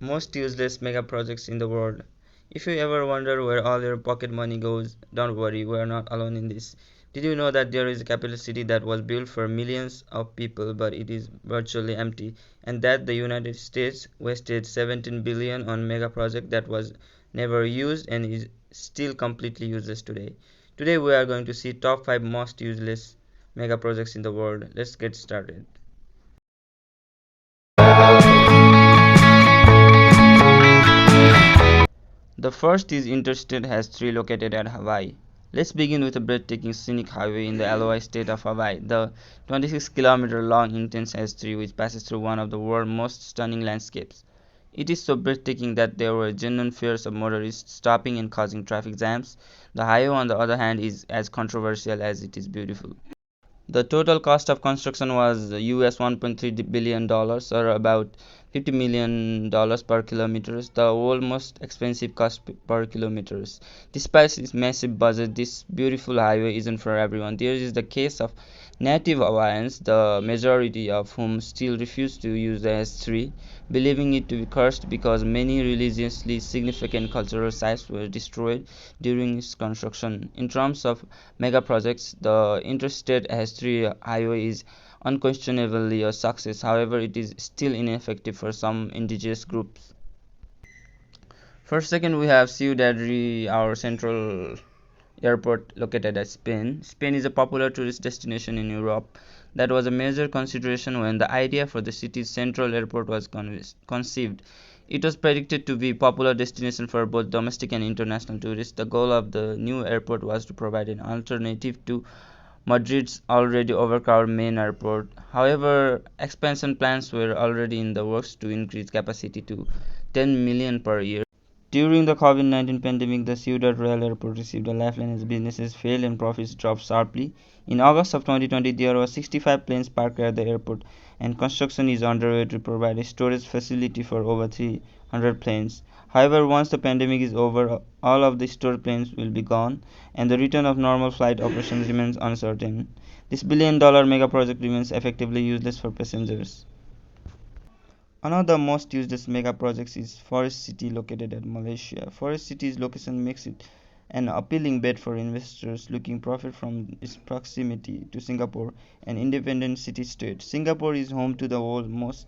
Most useless mega projects in the world. If you ever wonder where all your pocket money goes, don't worry, we are not alone in this. Did you know that there is a capital city that was built for millions of people but it is virtually empty, and that the United States wasted 17 billion on mega project that was never used and is still completely useless today. Today we are going to see top 5 most useless mega projects in the world. Let's get started. The first is Interstate H3 located at Hawaii. Let's begin with a breathtaking scenic highway in the LOI state of Hawaii. The 26-kilometer long intense H3 which passes through one of the world's most stunning landscapes. It is so breathtaking that there were genuine fears of motorists stopping and causing traffic jams. The highway on the other hand is as controversial as it is beautiful. The total cost of construction was US $1.3 billion or about $50 million per kilometer, the world's most expensive cost per kilometer. Despite its massive budget, this beautiful highway isn't for everyone. There is the case of native Hawaiians, the majority of whom still refuse to use the S3, believing it to be cursed because many religiously significant cultural sites were destroyed during its construction. In terms of mega projects, the Interstate H3 highway is unquestionably a success. However, it is still ineffective for some indigenous groups. First, second, we have Ciudad, our central airport located at Spain. Spain is a popular tourist destination in Europe. That was a major consideration when the idea for the city's central airport was conceived. It was predicted to be a popular destination for both domestic and international tourists. The goal of the new airport was to provide an alternative to Madrid's already overcrowded main airport. However, expansion plans were already in the works to increase capacity to 10 million per year. During the COVID-19 pandemic, the Ciudad Real Airport received a lifeline as businesses failed and profits dropped sharply. In August of 2020, there were 65 planes parked at the airport, and construction is underway to provide a storage facility for over 300 planes. However, once the pandemic is over, all of the stored planes will be gone, and the return of normal flight operations remains uncertain. This billion-dollar mega project remains effectively useless for passengers. Another most used mega project is Forest City located at Malaysia. Forest City's location makes it an appealing bet for investors looking profit from its proximity to Singapore, an independent city-state. Singapore is home to the world's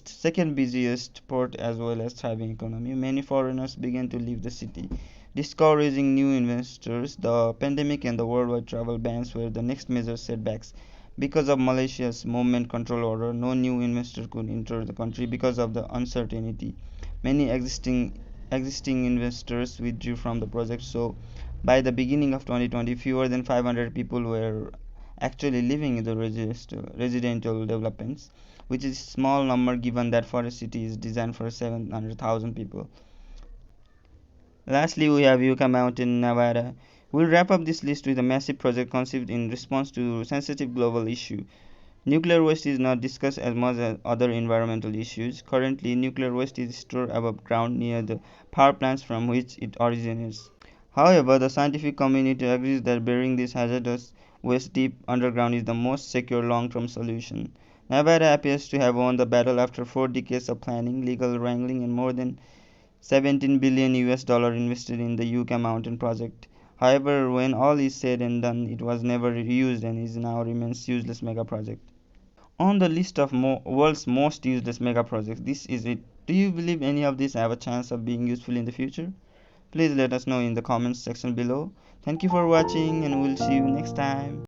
second busiest port as well as thriving economy. Many foreigners began to leave the city, discouraging new investors. The pandemic and the worldwide travel bans were the next major setbacks. Because of Malaysia's movement control order, no new investor could enter the country because of the uncertainty. Many existing investors withdrew from the project, so by the beginning of 2020, fewer than 500 people were actually living in the residential developments, which is a small number given that Forest City is designed for 700,000 people. Lastly, we have Yucca Mountain, Nevada. We'll wrap up this list with a massive project conceived in response to sensitive global issue. Nuclear waste is not discussed as much as other environmental issues. Currently, nuclear waste is stored above ground near the power plants from which it originates. However, the scientific community agrees that burying this hazardous waste deep underground is the most secure long-term solution. Nevada appears to have won the battle after 4 decades of planning, legal wrangling, and more than 17 billion US dollar invested in the Yucca Mountain project. However, when all is said and done, it was never used and is now remains useless mega project. On the list of world's most useless mega projects, this is it. Do you believe any of these have a chance of being useful in the future? Please let us know in the comments section below. Thank you for watching and we'll see you next time.